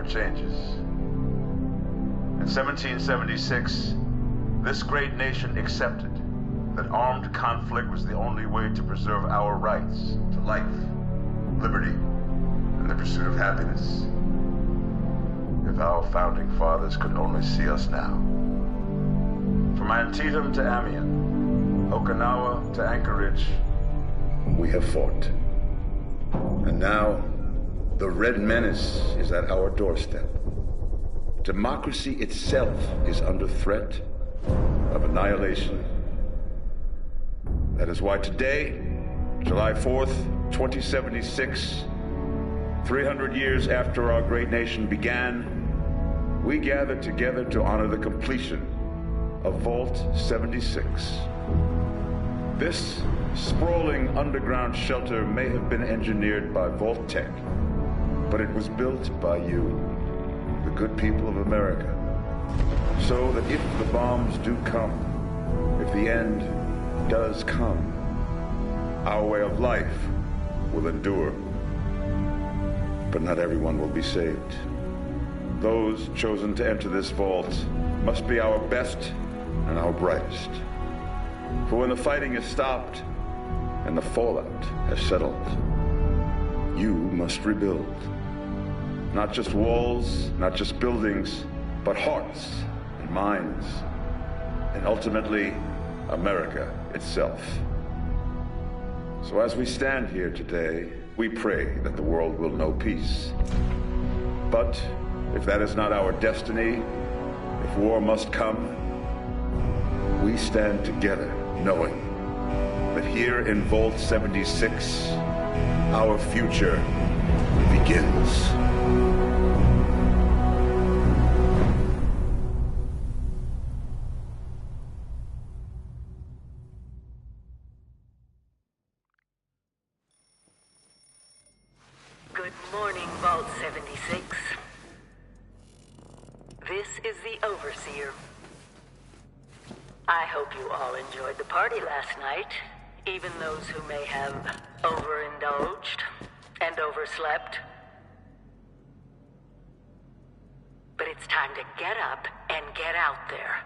Changes. In 1776, this great nation accepted that armed conflict was the only way to preserve our rights to life, liberty, and the pursuit of happiness. If our founding fathers could only see us now. From Antietam to Amiens, Okinawa to Anchorage, we have fought. And now, the Red Menace is at our doorstep. Democracy itself is under threat of annihilation. That is why today, July 4th, 2076, 300 years after our great nation began, we gather together to honor the completion of Vault 76. This sprawling underground shelter may have been engineered by Vault-Tec, but it was built by you, the good people of America, so that if the bombs do come, if the end does come, our way of life will endure. But not everyone will be saved. Those chosen to enter this vault must be our best and our brightest. For when the fighting is stopped and the fallout has settled, you must rebuild. Not just walls, not just buildings, but hearts and minds, and ultimately, America itself. So as we stand here today, we pray that the world will know peace. But if that is not our destiny, if war must come, we stand together knowing that here in Vault 76, our future begins. Good morning, Vault 76. This is the Overseer. I hope you all enjoyed the party last night, even those who may have overindulged and overslept. But it's time to get up and get out there.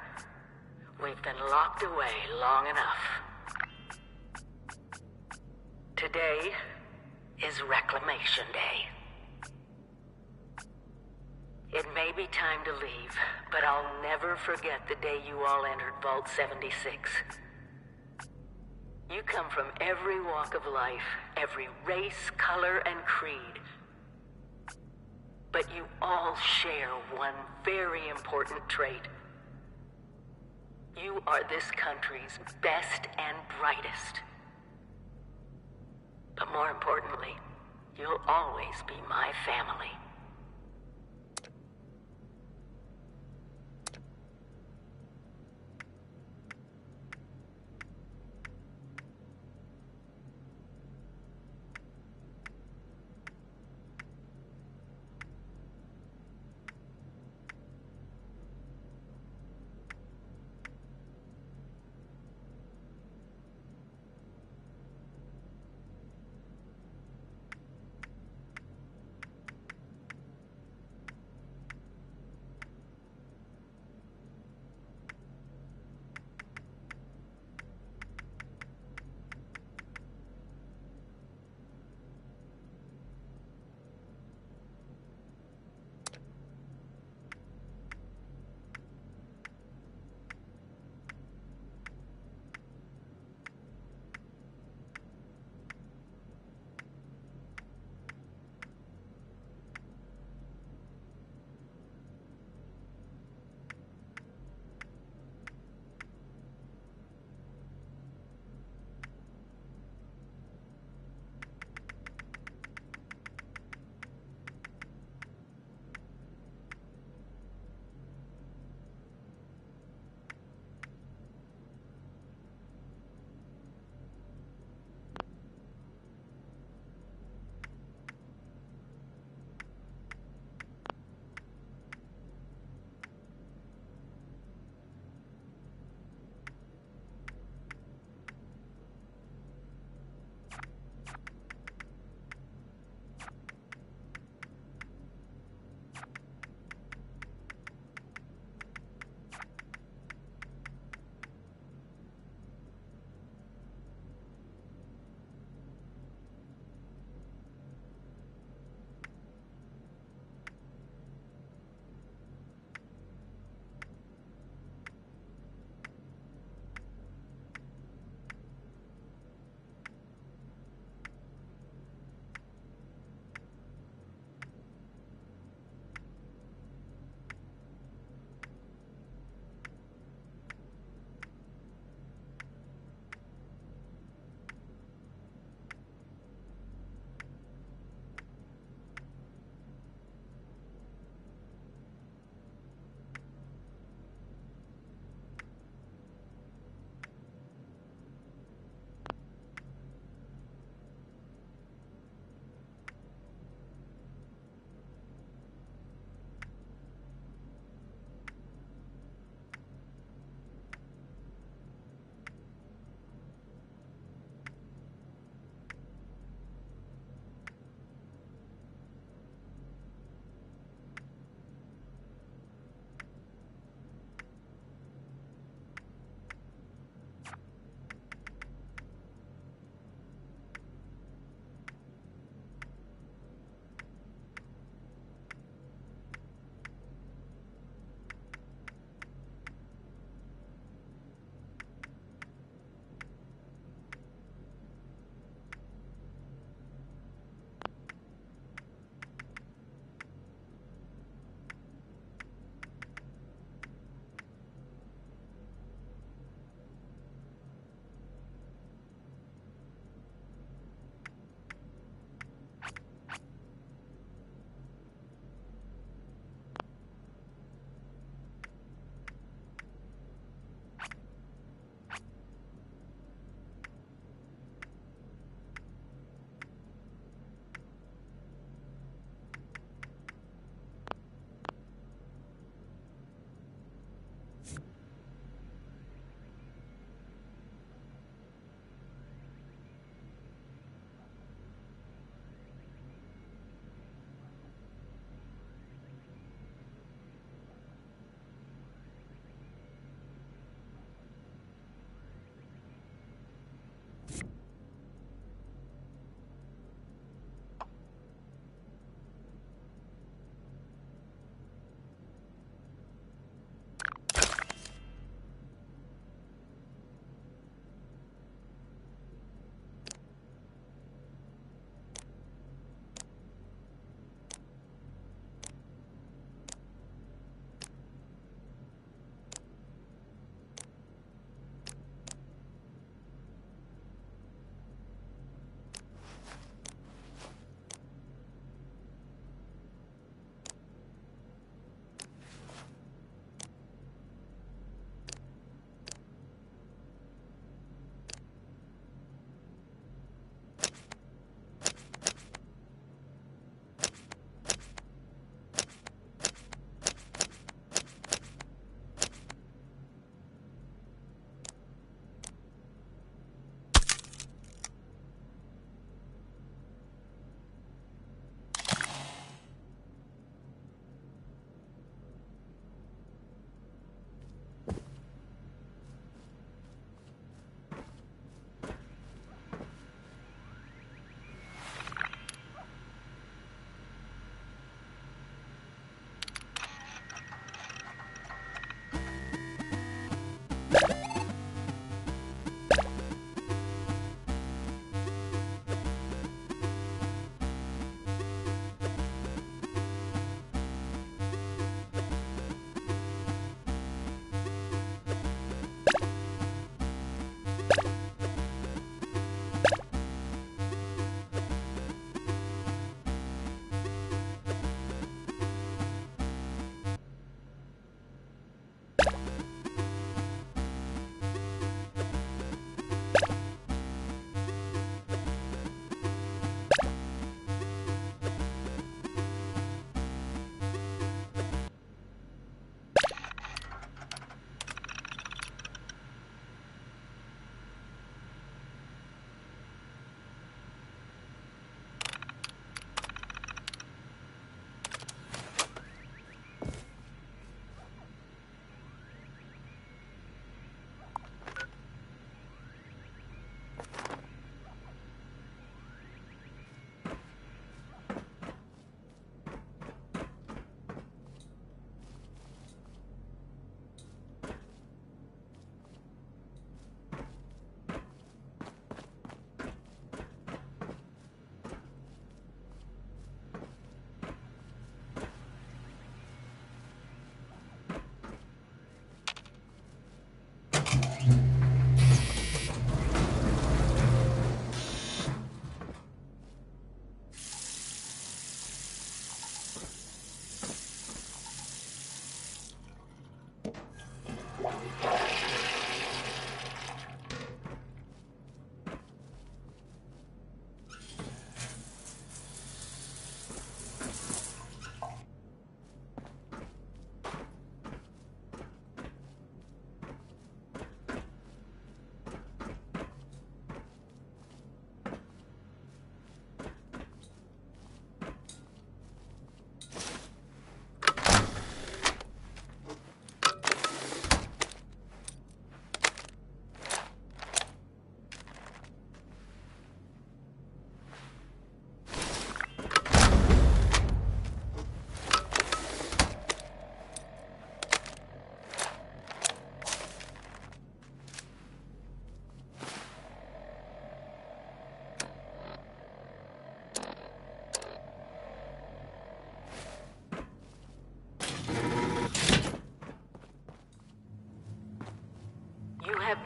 We've been locked away long enough. Today is Reclamation Day. It may be time to leave, but I'll never forget the day you all entered Vault 76. You come from every walk of life, every race, color, and creed. But you all share one very important trait. You are this country's best and brightest. But more importantly, you'll always be my family.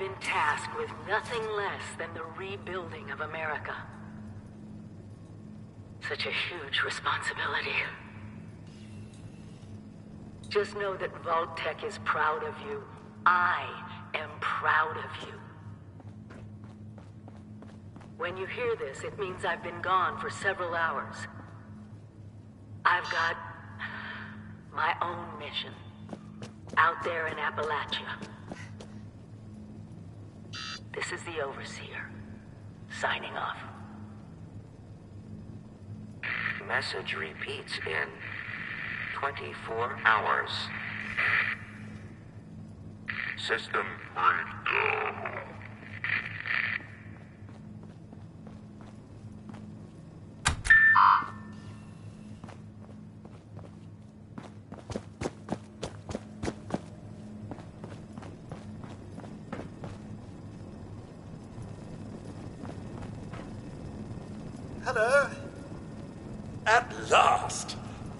been tasked with nothing less than the rebuilding of America. Such a huge responsibility. Just know that Vault-Tec is proud of you. I am proud of you. When you hear this, it means I've been gone for several hours. I've got my own mission out there in Appalachia. This is the Overseer, signing off. Message repeats in 24 hours. System breakdown. Hello? At last!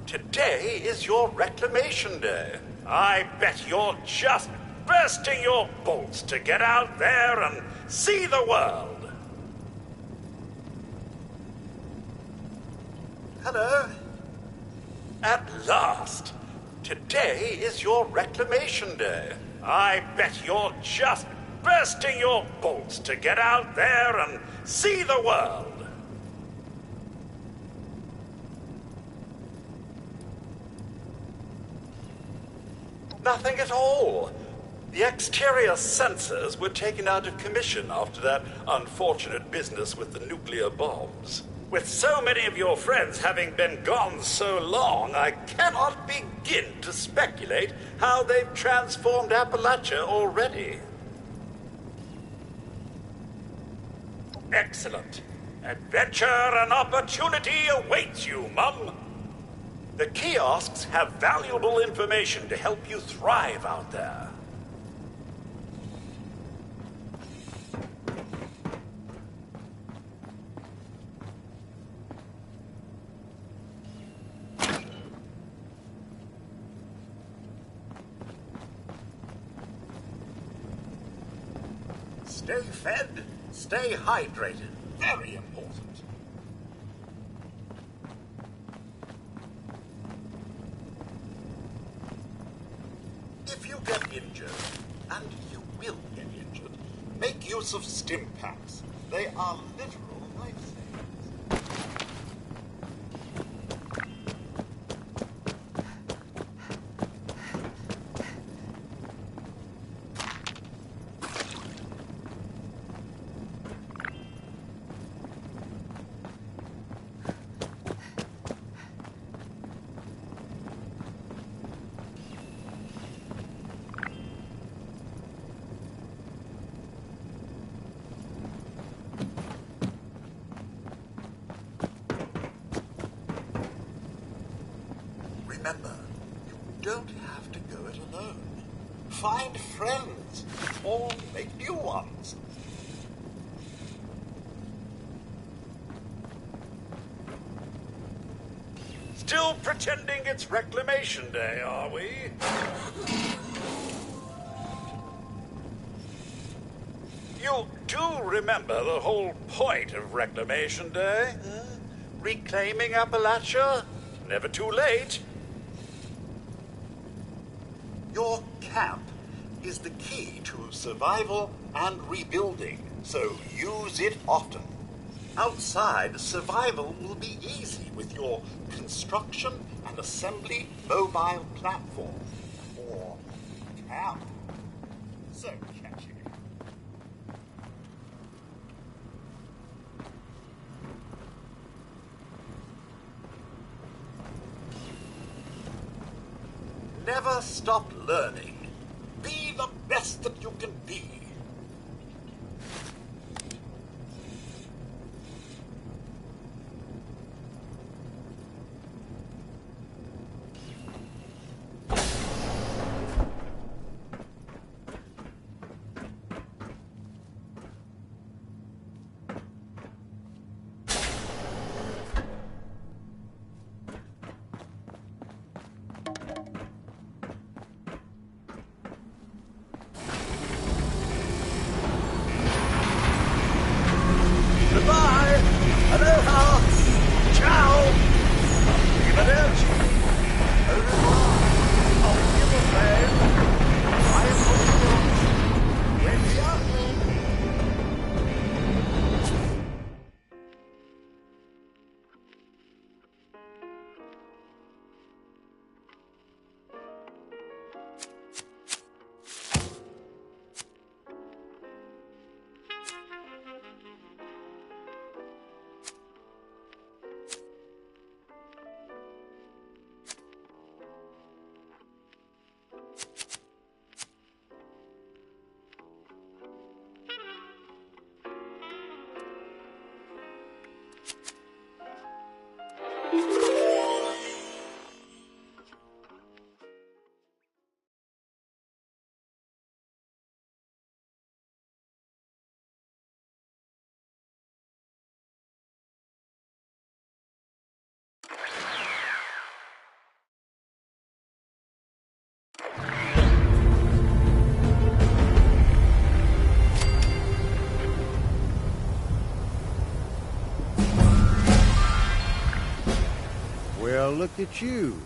Today is your reclamation day. I bet you're just bursting your bolts to get out there and see the world. Hello? At last! Today is your reclamation day. I bet you're just bursting your bolts to get out there and see the world. Nothing at all. The exterior sensors were taken out of commission after that unfortunate business with the nuclear bombs. With so many of your friends having been gone so long, I cannot begin to speculate how they've transformed Appalachia already. Excellent. Adventure and opportunity awaits you, Mum. The kiosks have valuable information to help you thrive out there. Stay fed, stay hydrated. Very important. If you get injured, and you will get injured, make use of stim packs. They are literal lifesavers. Remember, you don't have to go it alone. Find friends, or make new ones. Still pretending it's Reclamation Day, are we? You do remember the whole point of Reclamation Day? Reclaiming Appalachia? Never too late. Your camp is the key to survival and rebuilding, so use it often. Outside, survival will be easy with your construction and assembly mobile platform, or camp. So catchy. Never stop learning. Be the best that you can be. look at you.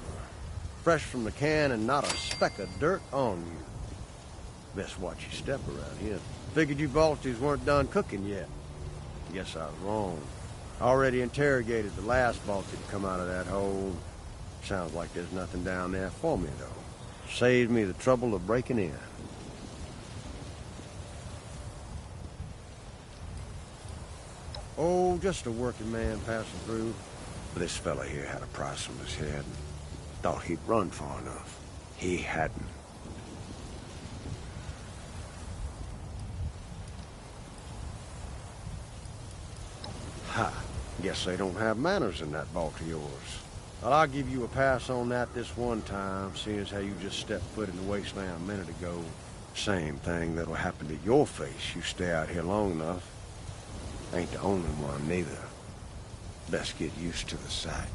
Fresh from the can and not a speck of dirt on you. Best watch your step around here. Figured you Vaulties weren't done cooking yet. Guess I was wrong. Already interrogated the last Vaultie to come out of that hole. Sounds like there's nothing down there for me, though. Saved me the trouble of breaking in. Oh, just a working man passing through. This fella here had a price on his head. Thought he'd run far enough. He hadn't. Ha! Guess they don't have manners in that vault of yours. Well, I'll give you a pass on that this one time, seeing as how you just stepped foot in the wasteland a minute ago. Same thing that'll happen to your face. You stay out here long enough. Ain't the only one, neither. Best get used to the sight.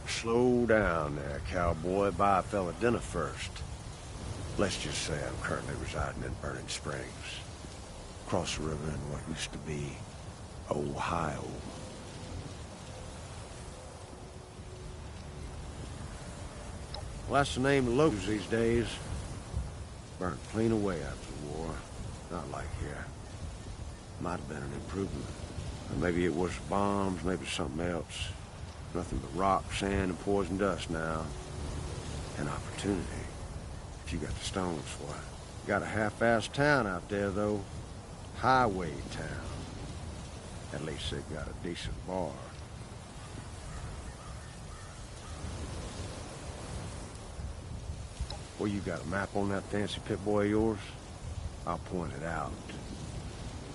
Slow down there, cowboy. Buy a fella dinner first. Let's just say I'm currently residing in Burning Springs. Across the river in what used to be Ohio. Well, that's the name of the locals these days. Burnt clean away after the war. Not like here. Might have been an improvement. Or maybe it was bombs, maybe something else. Nothing but rock, sand, and poison dust now. An opportunity. If you got the stones for it. Got a half-assed town out there, though. Highway town. At least they've got a decent bar. Well, you got a map on that fancy Pip-Boy of yours? I'll point it out.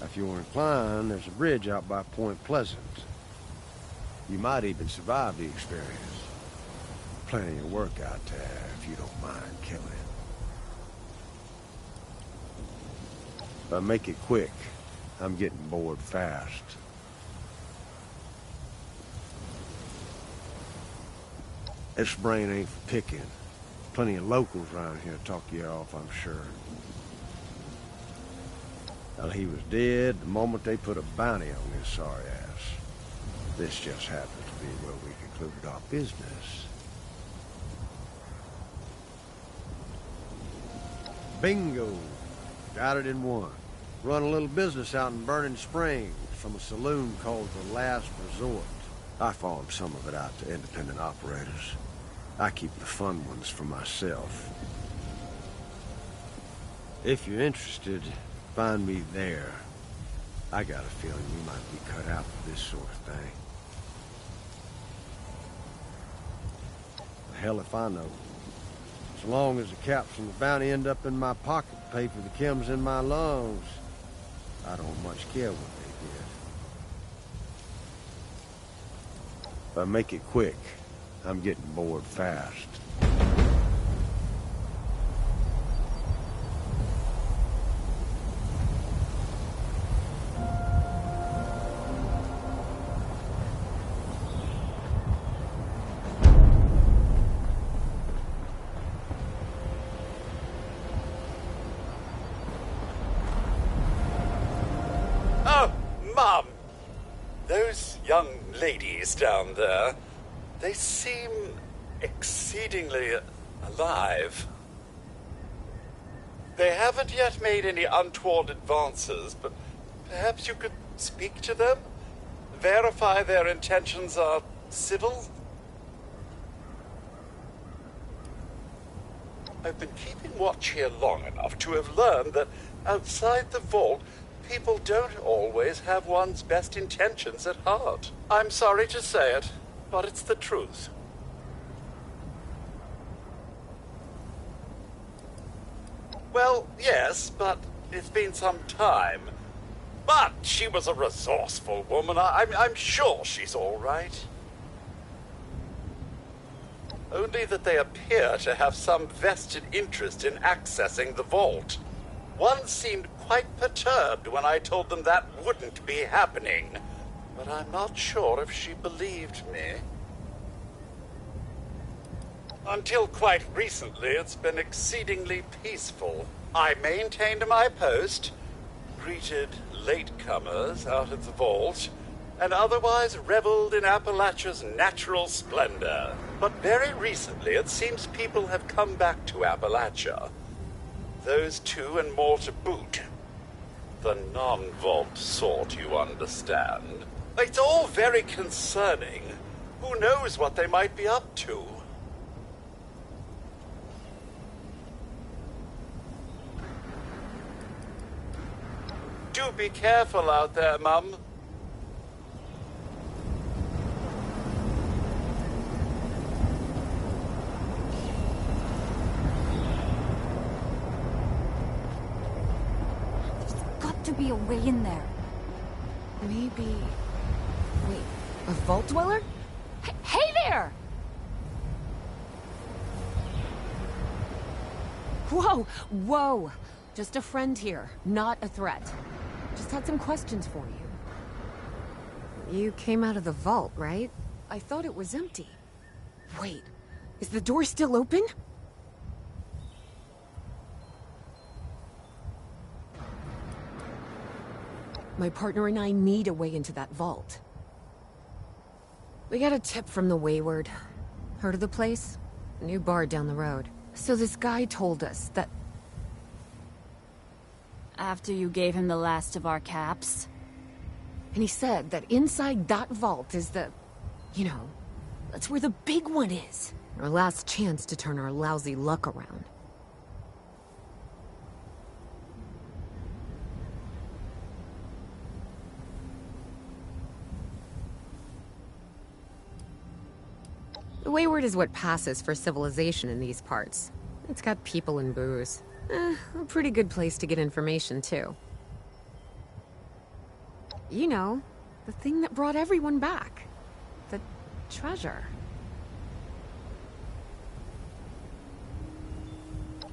If you're inclined, there's a bridge out by Point Pleasant. You might even survive the experience. Plenty of work out there, if you don't mind killing. But make it quick. I'm getting bored fast. This brain ain't for picking. Plenty of locals around here to talk you off, I'm sure. Well, he was dead the moment they put a bounty on his sorry ass. This just happens to be where we concluded our business. Bingo! Got it in one. Run a little business out in Burning Springs from a saloon called The Last Resort. I farm some of it out to independent operators. I keep the fun ones for myself. If you're interested, find me there. I got a feeling you might be cut out for this sort of thing. Hell if I know. As long as the caps and the bounty end up in my pocket to pay for the chems in my lungs, I don't much care what they did. But make it quick. I'm getting bored fast. Oh, Mum! Those young ladies down there, they seem exceedingly alive. They haven't yet made any untoward advances, but perhaps you could speak to them? Verify their intentions are civil? I've been keeping watch here long enough to have learned that outside the vault, people don't always have one's best intentions at heart. I'm sorry to say it, but it's the truth. Well, yes, but it's been some time. But she was a resourceful woman. I'm sure she's all right. Only that they appear to have some vested interest in accessing the vault. One seemed quite perturbed when I told them that wouldn't be happening. But I'm not sure if she believed me. Until quite recently, it's been exceedingly peaceful. I maintained my post, greeted latecomers out at the vault, and otherwise reveled in Appalachia's natural splendor. But very recently, it seems people have come back to Appalachia. Those two and more to boot. The non-vault sort, you understand. It's all very concerning. Who knows what they might be up to? Do be careful out there, Mum. There's got to be a way in there. Maybe... Wait, a vault dweller? Hey there! Whoa, whoa! Just a friend here, not a threat. Just had some questions for you. You came out of the vault, right? I thought it was empty. Wait, is the door still open? My partner and I need a way into that vault. We got a tip from the Wayward. Heard of the place? New bar down the road. So this guy told us that... After you gave him the last of our caps? And he said that inside that vault is the... You know, that's where the big one is. Our last chance to turn our lousy luck around. The Wayward is what passes for civilization in these parts. It's got people and booze. A pretty good place to get information, too. You know, the thing that brought everyone back. The treasure.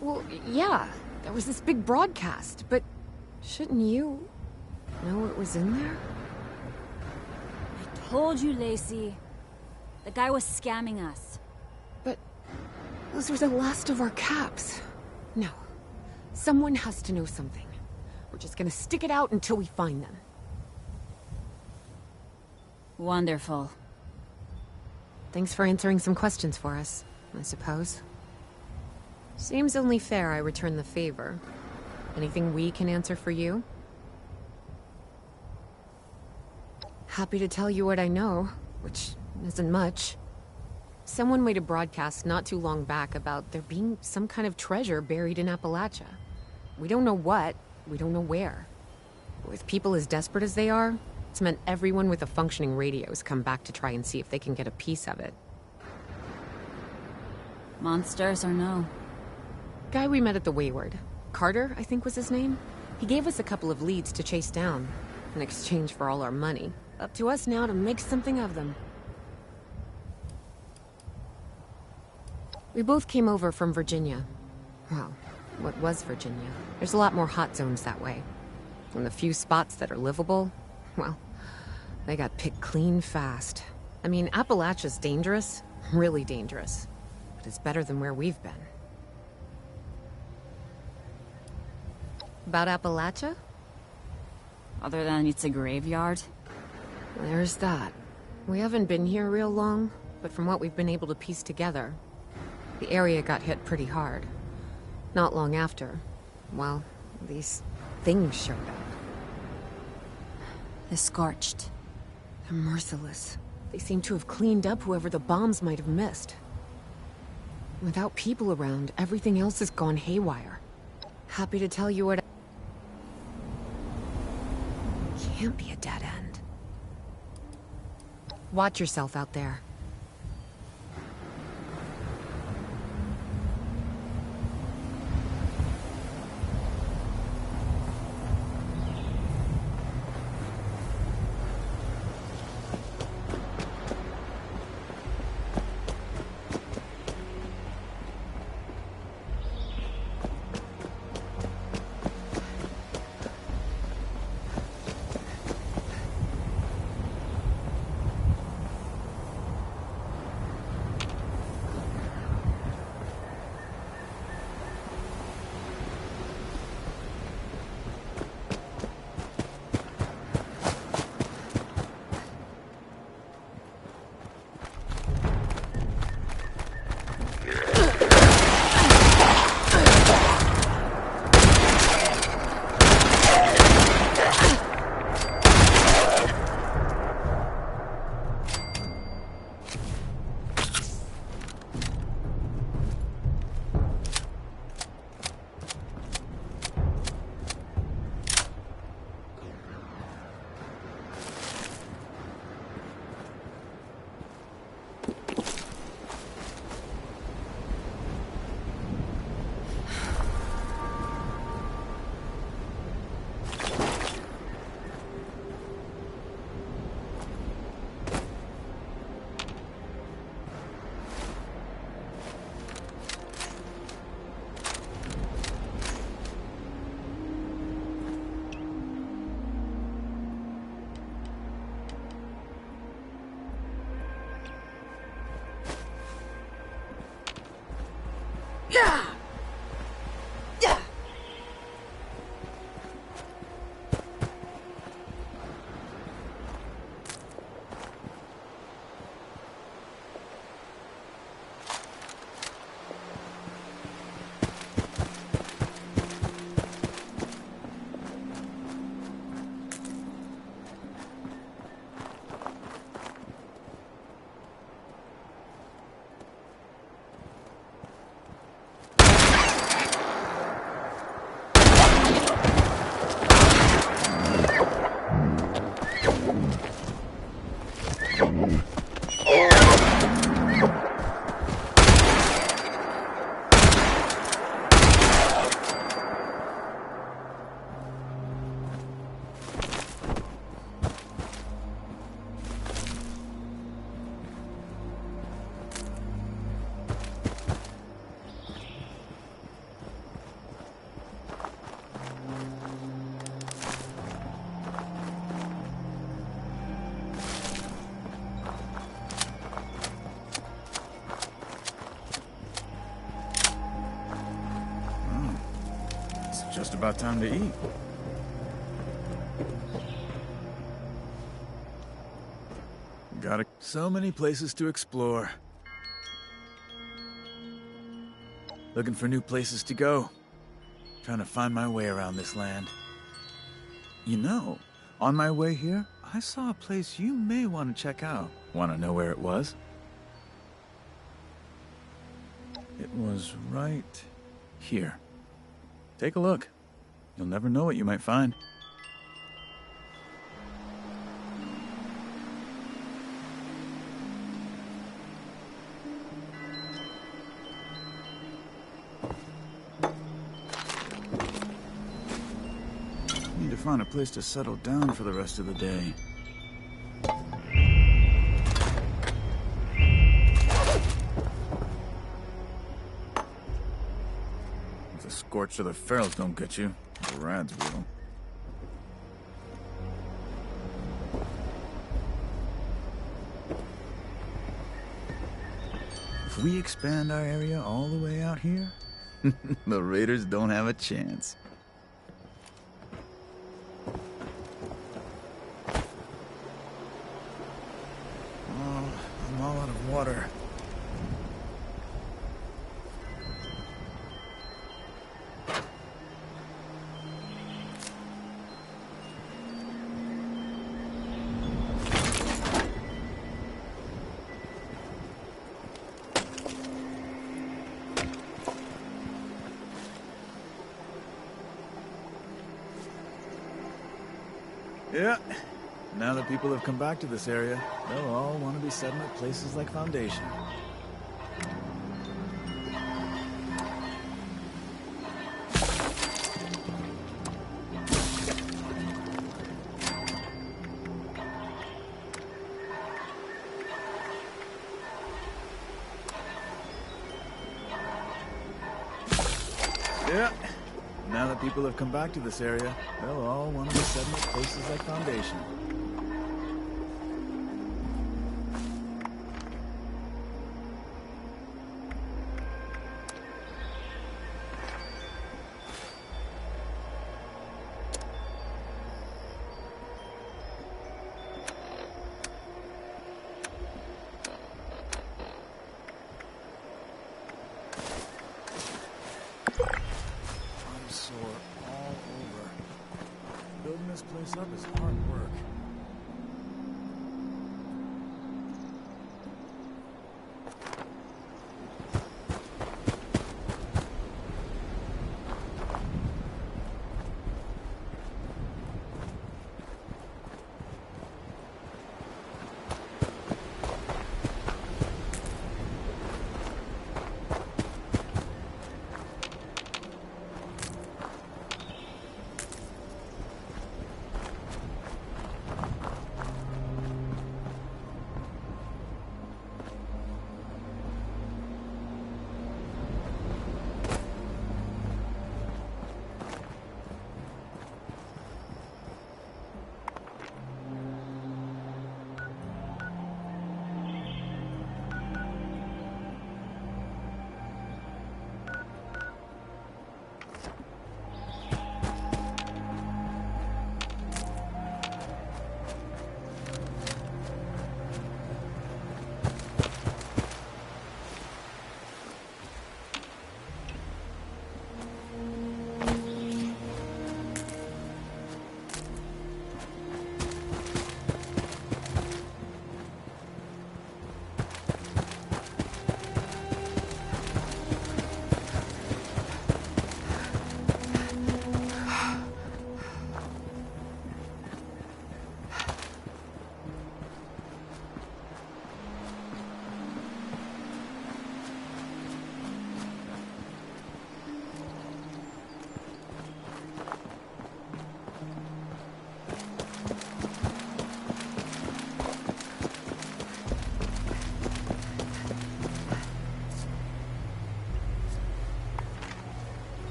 Well, yeah, there was this big broadcast, but shouldn't you know what was in there? I told you, Lacey. The guy was scamming us. But those were the last of our caps. No. Someone has to know something. We're just gonna stick it out until we find them. Wonderful. Thanks for answering some questions for us, I suppose. Seems only fair I return the favor. Anything we can answer for you? Happy to tell you what I know, which isn't much. Someone made a broadcast not too long back about there being some kind of treasure buried in Appalachia. We don't know what, we don't know where. With people as desperate as they are, it's meant everyone with a functioning radio has come back to try and see if they can get a piece of it. Monsters or no? Guy we met at the Wayward. Carter, I think was his name. He gave us a couple of leads to chase down, in exchange for all our money. Up to us now to make something of them. We both came over from Virginia. Well, what was Virginia? There's a lot more hot zones that way. And the few spots that are livable, well, they got picked clean fast. I mean, Appalachia's dangerous, really dangerous. But it's better than where we've been. About Appalachia? Other than it's a graveyard? There's that. We haven't been here real long, but from what we've been able to piece together, the area got hit pretty hard. Not long after, well, these things showed up. The Scorched. They're merciless. They seem to have cleaned up whoever the bombs might have missed. Without people around, everything else has gone haywire. Happy to tell you what... Can't be a dead end. Watch yourself out there. Just about time to eat. So many places to explore. Looking for new places to go. Trying to find my way around this land. You know, on my way here, I saw a place you may want to check out. Want to know where it was? It was right here. Take a look. You'll never know what you might find. Need to find a place to settle down for the rest of the day. If the Scorch or the Ferals don't get you, the Rads will. If we expand our area all the way out here, the Raiders don't have a chance. Oh, I'm all out of water. Yeah. Now that people have come back to this area, they'll all want to be setting up places like Foundation. Yeah. Now that people have come back to this area, they'll all want to be setting up places like Foundation. Building this place up is hard work.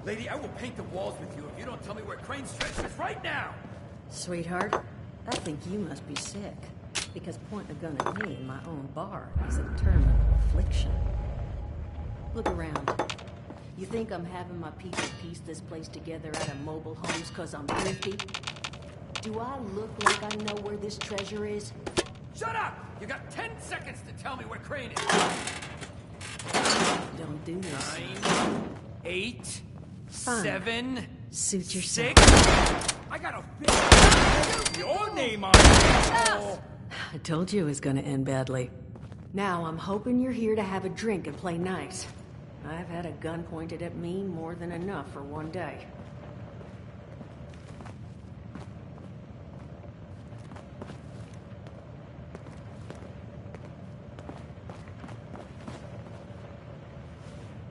Lady, I will paint the walls with you if you don't tell me where Crane's treasure is right now! Sweetheart, I think you must be sick. Because pointing a gun at me in my own bar is a terminal affliction. Look around. You think I'm having my people piece this place together out of mobile homes because I'm thrifty? Do I look like I know where this treasure is? Shut up! You got 10 seconds to tell me where Crane is! Don't do this. 9, 8, Fine. 7, Suit yourself. 6... I got a big... your name on it! I told you it was gonna end badly. Now I'm hoping you're here to have a drink and play nice. I've had a gun pointed at me more than enough for one day.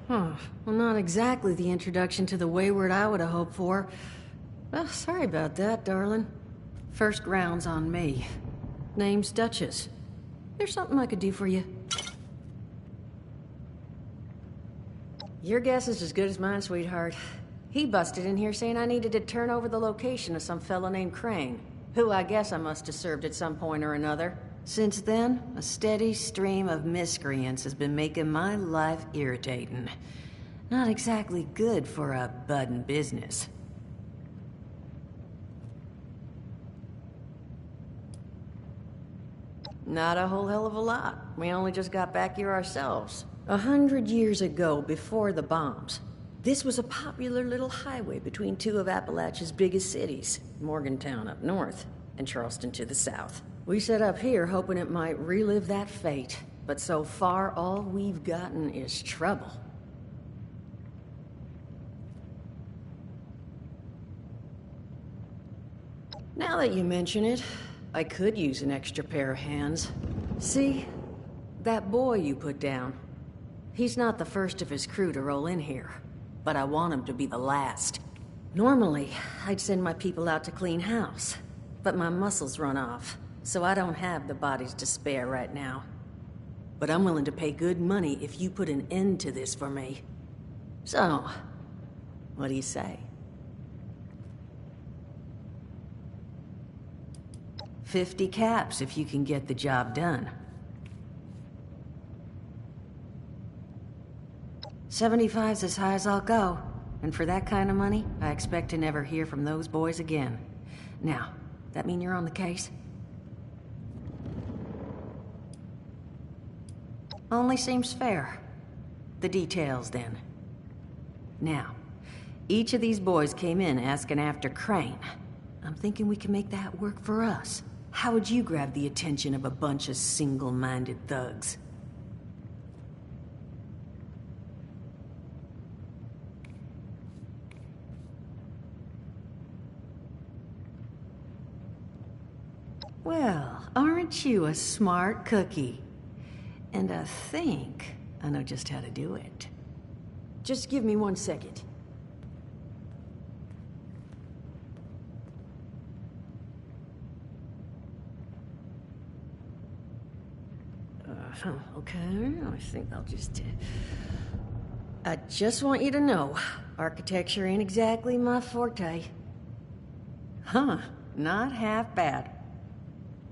Huh. Well, not exactly the introduction to the Wayward I would have hoped for. Well, sorry about that, darling. First round's on me. Name's Duchess. There's something I could do for you. Your guess is as good as mine, sweetheart. He busted in here saying I needed to turn over the location of some fellow named Crane, who I guess I must have served at some point or another. Since then, a steady stream of miscreants has been making my life irritating. Not exactly good for a budding business. Not a whole hell of a lot. We only just got back here ourselves. 100 years ago, before the bombs, this was a popular little highway between two of Appalachia's biggest cities, Morgantown up north and Charleston to the south. We set up here hoping it might relive that fate, but so far all we've gotten is trouble. Now that you mention it, I could use an extra pair of hands. See? That boy you put down. He's not the first of his crew to roll in here, but I want him to be the last. Normally, I'd send my people out to clean house, but my muscles run off, so I don't have the bodies to spare right now. But I'm willing to pay good money if you put an end to this for me. So, what do you say? 50 caps if you can get the job done. 75's as high as I'll go. And for that kind of money, I expect to never hear from those boys again. Now, that mean you're on the case? Only seems fair. The details, then. Now, each of these boys came in asking after Crane. I'm thinking we can make that work for us. How would you grab the attention of a bunch of single-minded thugs? Well, aren't you a smart cookie? And I think I know just how to do it. Just give me 1 second. Okay, I think I'll just... I just want you to know, architecture ain't exactly my forte. Huh, not half bad.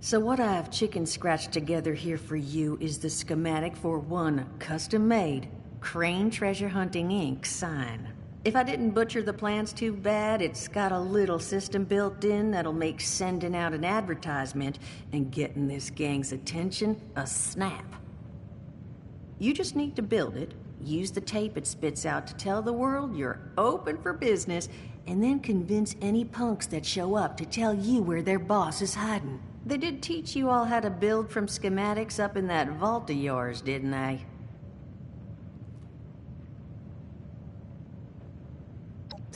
So what I've chicken scratched together here for you is the schematic for one custom-made Crane Treasure Hunting Inc. sign. If I didn't butcher the plans too bad, it's got a little system built in that'll make sending out an advertisement and getting this gang's attention a snap. You just need to build it, use the tape it spits out to tell the world you're open for business, and then convince any punks that show up to tell you where their boss is hiding. They did teach you all how to build from schematics up in that vault of yours, didn't they?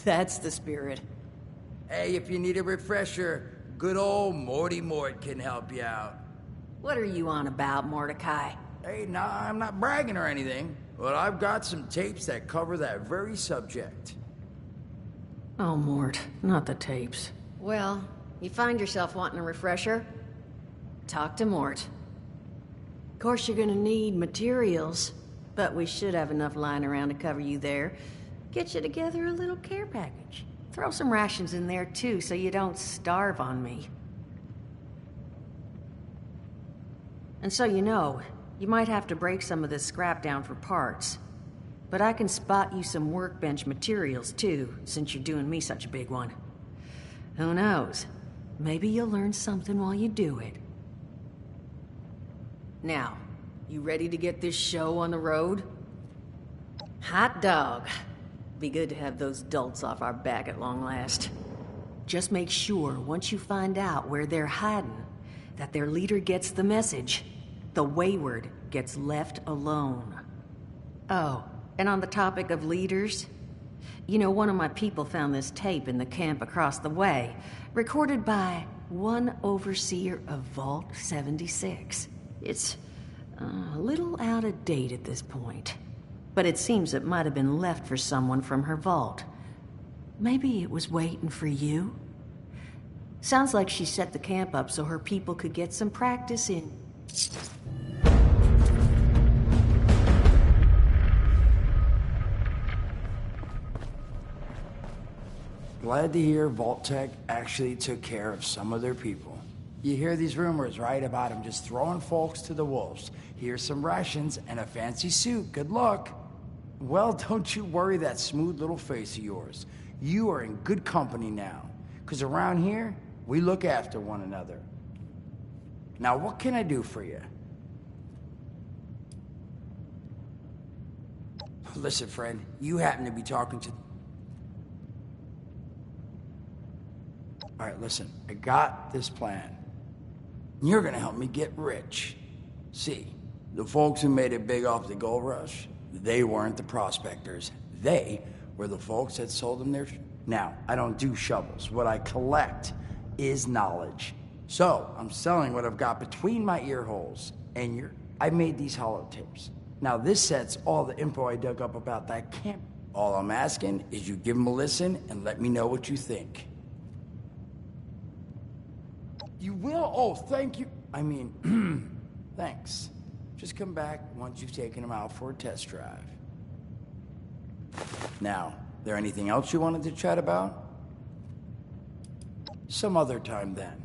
That's the spirit. Hey, if you need a refresher, good old Morty Mort can help you out. What are you on about, Mordecai? Hey, nah, I'm not bragging or anything, but I've got some tapes that cover that very subject. Oh, Mort, not the tapes. Well, you find yourself wanting a refresher? Talk to Mort. Of course, you're gonna need materials, but we should have enough lying around to cover you there. get you together a little care package. Throw some rations in there too, so you don't starve on me. And so you know, you might have to break some of this scrap down for parts. But I can spot you some workbench materials too, since you're doing me such a big one. Who knows? Maybe you'll learn something while you do it. Now, you ready to get this show on the road? Hot dog. Be good to have those dolts off our back at long last. Just make sure, once you find out where they're hiding, that their leader gets the message. The wayward gets left alone. Oh, and on the topic of leaders, you know, one of my people found this tape in the camp across the way, recorded by one overseer of Vault 76. It's a little out of date at this point, but it seems it might have been left for someone from her vault. Maybe it was waiting for you? Sounds like she set the camp up so her people could get some practice in. Glad to hear Vault-Tec actually took care of some of their people. You hear these rumors, right, about them just throwing folks to the wolves. Here's some rations and a fancy suit. Good luck. Well, don't you worry that smooth little face of yours. You are in good company now. Because around here, we look after one another. Now, what can I do for you? Listen, friend, you happen to be talking to... All right, listen, I got this plan. You're gonna help me get rich. See, the folks who made it big off the gold rush, they weren't the prospectors. They were the folks that sold them their... Now, I don't do shovels. What I collect is knowledge. So, I'm selling what I've got between my ear holes. And I made these holotapes. Now, this sets all the info I dug up about that camp. All I'm asking is you give them a listen and let me know what you think. You will? Oh, thank you. I mean, thanks. Just come back once you've taken them out for a test drive. Now, there anything else you wanted to chat about? Some other time then.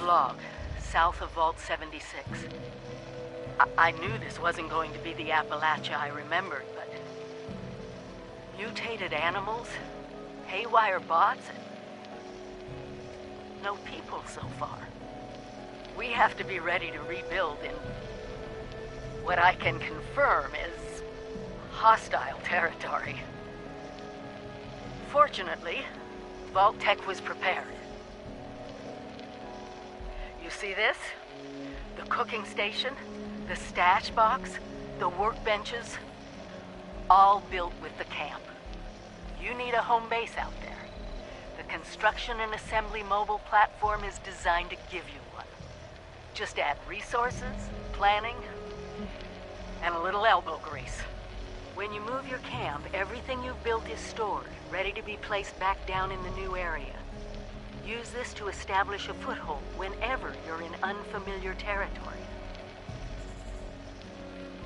log, south of Vault 76. I knew this wasn't going to be the Appalachia I remembered, but... You mutated animals, haywire bots, and no people so far. We have to be ready to rebuild in what I can confirm is hostile territory. Fortunately, Vault-Tec was prepared. You see this? The cooking station, the stash box, the workbenches, all built with the camp. You need a home base out there. The construction and assembly mobile platform is designed to give you one. Just add resources, planning, and a little elbow grease. When you move your camp, everything you've built is stored, ready to be placed back down in the new area. Use this to establish a foothold whenever you're in unfamiliar territory.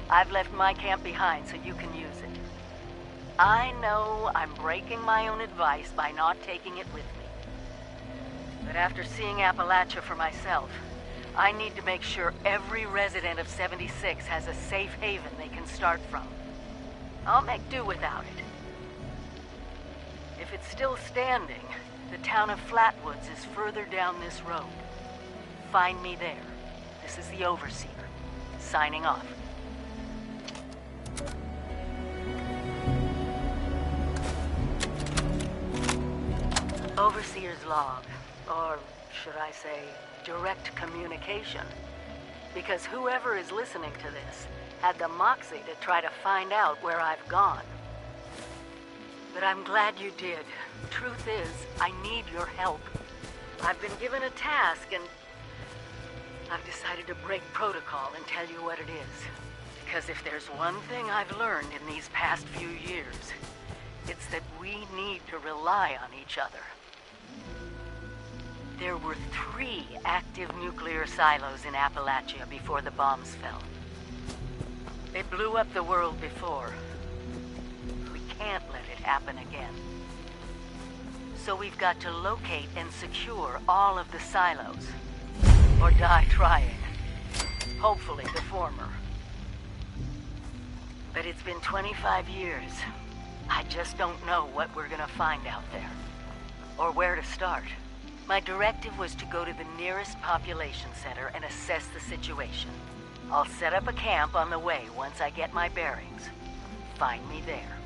I've left my camp behind so you can use it. I know I'm breaking my own advice by not taking it with me. But after seeing Appalachia for myself, I need to make sure every resident of 76 has a safe haven they can start from. I'll make do without it. If it's still standing, the town of Flatwoods is further down this road. Find me there. This is the Overseer, signing off. Overseer's log, or should I say, direct communication. Because whoever is listening to this had the moxie to try to find out where I've gone. But I'm glad you did. Truth is, I need your help. I've been given a task and I've decided to break protocol and tell you what it is. Because if there's one thing I've learned in these past few years, it's that we need to rely on each other. There were 3 active nuclear silos in Appalachia before the bombs fell. They blew up the world before. We can't let it happen again. So we've got to locate and secure all of the silos. Or die trying. Hopefully the former. But it's been 25 years. I just don't know what we're gonna find out there. Or where to start. My directive was to go to the nearest population center and assess the situation. I'll set up a camp on the way once I get my bearings. Find me there.